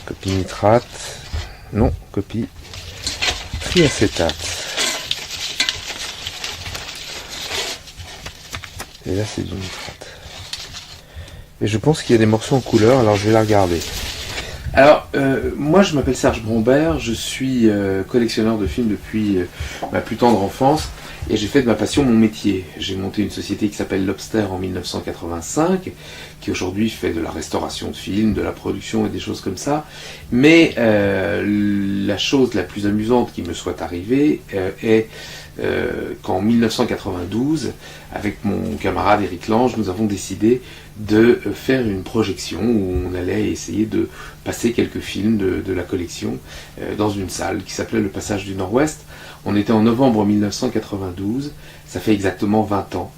Copie nitrate, non, copie triacétate. Et là c'est du nitrate. Et je pense qu'il y a des morceaux en couleur, alors je vais la regarder. Alors, moi je m'appelle Serge Brombert, je suis collectionneur de films depuis ma plus tendre enfance. Et j'ai fait de ma passion mon métier. J'ai monté une société qui s'appelle Lobster en 1985, qui aujourd'hui fait de la restauration de films, de la production et des choses comme ça. Mais la chose la plus amusante qui me soit arrivée est qu'en 1992, avec mon camarade Éric Lange, nous avons décidé de faire une projection où on allait essayer de passer quelques films de la collection dans une salle qui s'appelait le Passage du Nord-Ouest. On était en novembre 1992, ça fait exactement 20 ans.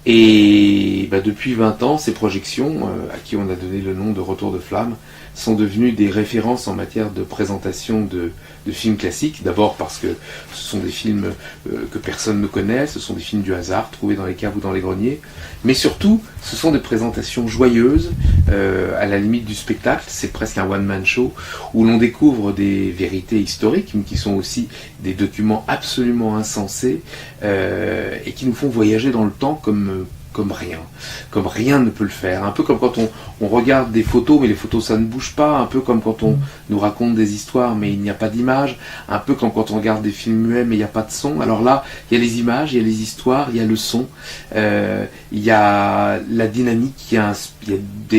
Et depuis 20 ans, ces projections, à qui on a donné le nom de Retour de Flamme, sont devenues des références en matière de présentation de films classiques. D'abord parce que ce sont des films que personne ne connaît, ce sont des films du hasard, trouvés dans les caves ou dans les greniers. Mais surtout, ce sont des présentations joyeuses, à la limite du spectacle. C'est presque un one-man show, où l'on découvre des vérités historiques, mais qui sont aussi des documents absolument insensés, et qui nous font voyager dans le temps comme rien ne peut le faire. Un peu comme quand on regarde des photos, mais les photos ça ne bouge pas, un peu comme quand on nous raconte des histoires, mais il n'y a pas d'image, un peu comme quand on regarde des films muets, mais il n'y a pas de son. Alors là, il y a les images, il y a les histoires, il y a le son, il y a la dynamique, il y a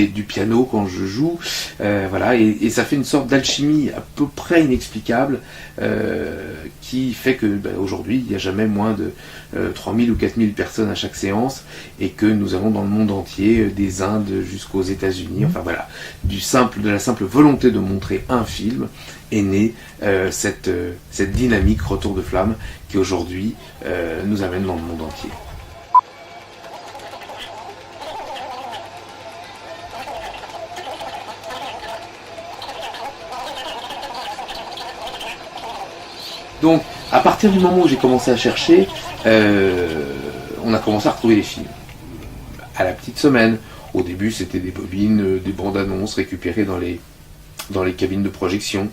du piano quand je joue, voilà, et ça fait une sorte d'alchimie à peu près inexplicable, qui fait que aujourd'hui, il n'y a jamais moins de 3000 ou 4000 personnes à chaque séance, et que nous avons dans le monde entier, des Indes jusqu'aux États-Unis, enfin voilà, de la simple volonté de montrer un film est née cette dynamique Retour de Flamme qui aujourd'hui nous amène dans le monde entier. Donc, à partir du moment où j'ai commencé à chercher, on a commencé à retrouver les films. À la petite semaine. Au début, c'était des bobines, des bandes annonces récupérées dans les cabines de projection,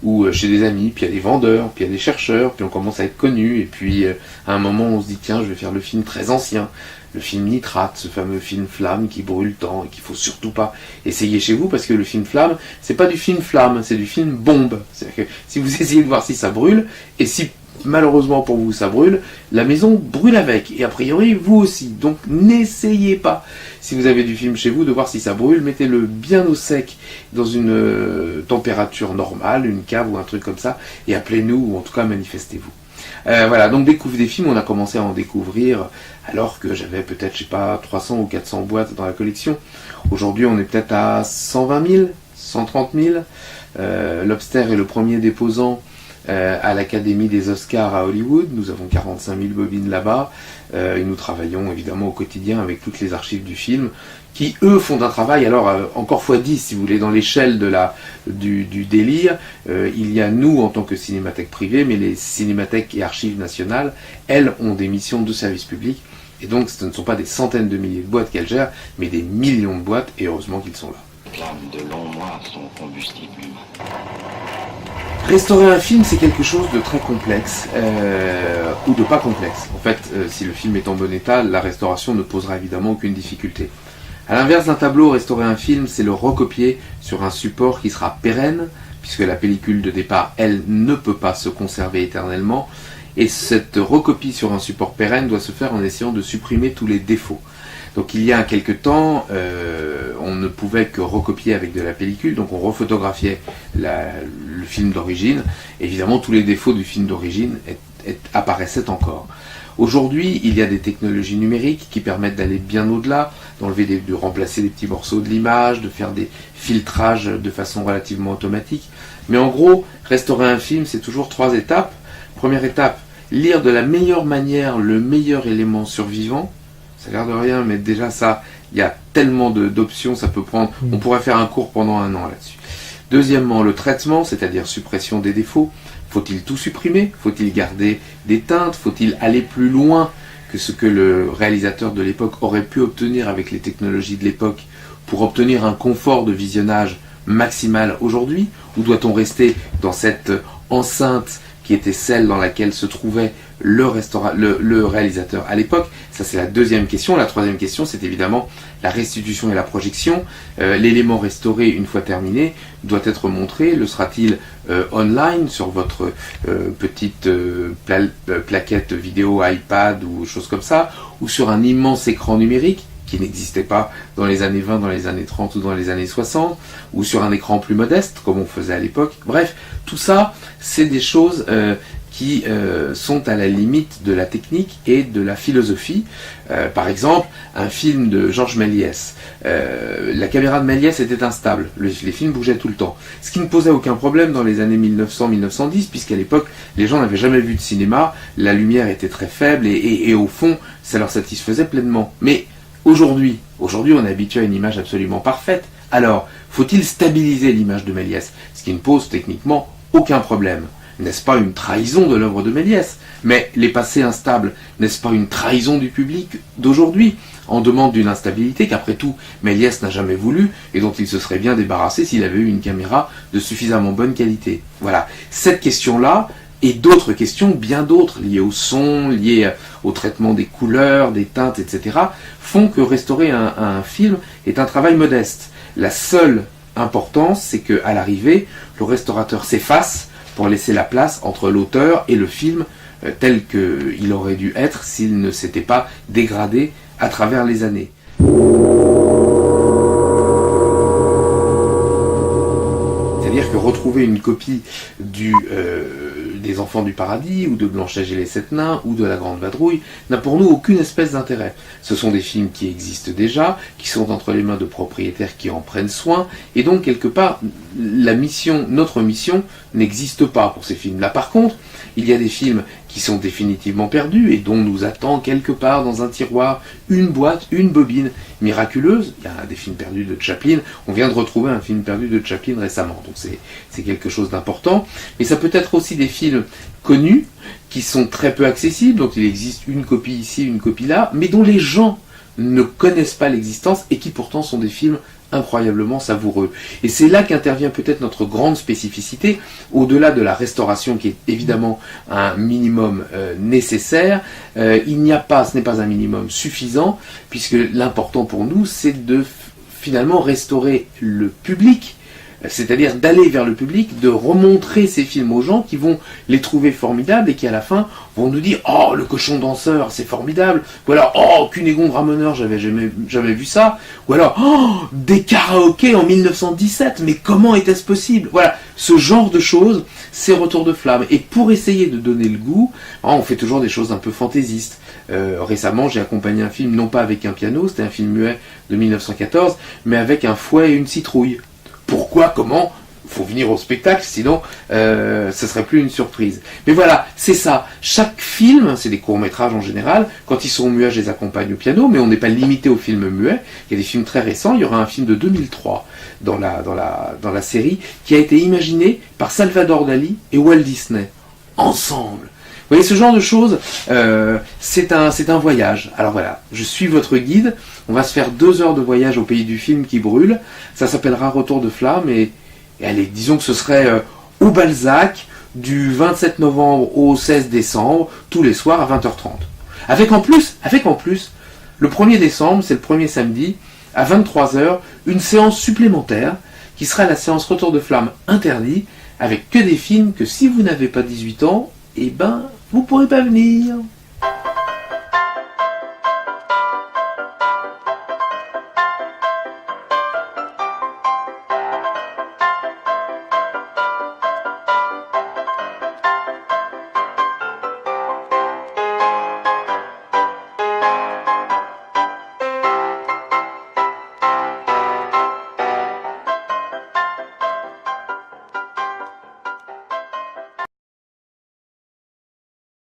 ou chez des amis, puis il y a des vendeurs, puis il y a des chercheurs, puis on commence à être connus, et puis à un moment, on se dit, tiens, je vais faire le film très ancien, le film Nitrate, ce fameux film flamme qui brûle tant, et qu'il faut surtout pas essayer chez vous, parce que le film flamme, c'est pas du film flamme, c'est du film bombe. C'est-à-dire que si vous essayez de voir si ça brûle, et si malheureusement pour vous ça brûle, la maison brûle avec, et a priori vous aussi. Donc n'essayez pas, si vous avez du film chez vous, de voir si ça brûle. Mettez-le bien au sec dans une température normale, une cave ou un truc comme ça, et appelez-nous, ou en tout cas manifestez-vous. Voilà, donc découvre des films, on a commencé à en découvrir alors que j'avais peut-être, je sais pas, 300 ou 400 boîtes dans la collection. Aujourd'hui on est peut-être à 120 000, 130 000. Lobster est le premier déposant à l'Académie des Oscars à Hollywood. Nous avons 45 000 bobines là-bas, et nous travaillons évidemment au quotidien avec toutes les archives du film, qui eux font un travail, alors encore x10 si vous voulez, dans l'échelle du délire. Il y a nous en tant que cinémathèque privée, mais les cinémathèques et archives nationales, elles, ont des missions de service public, et donc ce ne sont pas des centaines de milliers de boîtes qu'elles gèrent, mais des millions de boîtes, et heureusement qu'ils sont là. Flammes de longs mois sont combustibles. Restaurer un film, c'est quelque chose de très complexe, ou de pas complexe. En fait, si le film est en bon état, la restauration ne posera évidemment aucune difficulté. A l'inverse d'un tableau, restaurer un film, c'est le recopier sur un support qui sera pérenne, puisque la pellicule de départ, elle, ne peut pas se conserver éternellement, et cette recopie sur un support pérenne doit se faire en essayant de supprimer tous les défauts. Donc il y a quelque temps, on ne pouvait que recopier avec de la pellicule, donc on refotographiait le film d'origine. Évidemment, tous les défauts du film d'origine apparaissait encore. Aujourd'hui, il y a des technologies numériques qui permettent d'aller bien au-delà, de remplacer des petits morceaux de l'image, de faire des filtrages de façon relativement automatique. Mais en gros, restaurer un film, c'est toujours 3 étapes. Première étape, lire de la meilleure manière le meilleur élément survivant. Ça a l'air de rien, mais déjà ça, il y a tellement d'options, ça peut prendre... On pourrait faire un cours pendant 1 an là-dessus. Deuxièmement, le traitement, c'est-à-dire suppression des défauts. Faut-il tout supprimer? Faut-il garder des teintes? Faut-il aller plus loin que ce que le réalisateur de l'époque aurait pu obtenir avec les technologies de l'époque pour obtenir un confort de visionnage maximal aujourd'hui? Ou doit-on rester dans cette enceinte qui était celle dans laquelle se trouvait le réalisateur à l'époque? Ça, c'est la deuxième question. La troisième question, c'est évidemment la restitution et la projection. L'élément restauré, une fois terminé, doit être montré. Le sera-t-il online sur votre petite plaquette vidéo iPad ou chose comme ça, ou sur un immense écran numérique qui n'existait pas dans les années 20, dans les années 30 ou dans les années 60, ou sur un écran plus modeste, comme on faisait à l'époque. Bref, tout ça, c'est des choses qui sont à la limite de la technique et de la philosophie. Par exemple, un film de Georges Méliès. La caméra de Méliès était instable, les films bougeaient tout le temps. Ce qui ne posait aucun problème dans les années 1900-1910, puisqu'à l'époque, les gens n'avaient jamais vu de cinéma, la lumière était très faible et au fond, ça leur satisfaisait pleinement. Mais aujourd'hui, on est habitué à une image absolument parfaite. Alors, faut-il stabiliser l'image de Méliès? Ce qui ne pose techniquement aucun problème. N'est-ce pas une trahison de l'œuvre de Méliès? Mais les passés instables, n'est-ce pas une trahison du public d'aujourd'hui? En demande d'une instabilité qu'après tout, Méliès n'a jamais voulu et dont il se serait bien débarrassé s'il avait eu une caméra de suffisamment bonne qualité. Voilà. Cette question-là, et d'autres questions, bien d'autres, liées au son, liées au traitement des couleurs, des teintes, etc., font que restaurer un film est un travail modeste. La seule importance, c'est qu'à l'arrivée, le restaurateur s'efface pour laisser la place entre l'auteur et le film tel qu'il aurait dû être s'il ne s'était pas dégradé à travers les années. C'est-à-dire que retrouver une copie des Enfants du Paradis, ou de Blanche-Neige et les Sept Nains, ou de La Grande Vadrouille, n'a pour nous aucune espèce d'intérêt. Ce sont des films qui existent déjà, qui sont entre les mains de propriétaires qui en prennent soin, et donc quelque part, notre mission n'existe pas pour ces films-là. Par contre, il y a des films qui sont définitivement perdus et dont nous attend quelque part dans un tiroir une boîte, une bobine miraculeuse. Il y a des films perdus de Chaplin. On vient de retrouver un film perdu de Chaplin récemment, donc c'est quelque chose d'important. Mais ça peut être aussi des films connus qui sont très peu accessibles, dont il existe une copie ici, une copie là, mais dont les gens ne connaissent pas l'existence et qui pourtant sont des films incroyablement savoureux. Et c'est là qu'intervient peut-être notre grande spécificité, au-delà de la restauration qui est évidemment un minimum nécessaire. Ce n'est pas un minimum suffisant, puisque l'important pour nous, c'est de finalement restaurer le public, c'est-à-dire d'aller vers le public, de remontrer ces films aux gens qui vont les trouver formidables et qui à la fin vont nous dire « Oh, le cochon danseur, c'est formidable !» ou alors « Oh, Cunégonde Ramoneur, j'avais jamais vu ça !» ou alors « Oh, des karaokés en 1917, mais comment était-ce possible ?» Voilà, ce genre de choses, c'est Retour de flamme. Et pour essayer de donner le goût, on fait toujours des choses un peu fantaisistes. Récemment, j'ai accompagné un film, non pas avec un piano, c'était un film muet de 1914, mais avec un fouet et une citrouille. Pourquoi, comment? Faut venir au spectacle, sinon ce serait plus une surprise. Mais voilà, c'est ça. Chaque film, c'est des courts-métrages en général, quand ils sont muets, je les accompagne au piano, mais on n'est pas limité aux films muets. Il y a des films très récents, il y aura un film de 2003 dans la série, qui a été imaginé par Salvador Dali et Walt Disney, ensemble. Vous voyez, ce genre de choses, c'est un voyage. Alors voilà, je suis votre guide, on va se faire 2 heures de voyage au pays du film qui brûle, ça s'appellera Retour de flamme, et allez, disons que ce serait au Balzac, du 27 novembre au 16 décembre, tous les soirs à 20h30. Avec en plus, le 1er décembre, c'est le premier samedi, à 23h, une séance supplémentaire, qui sera la séance Retour de flamme interdit, avec que des films que si vous n'avez pas 18 ans, eh ben, vous pourrez pas venir.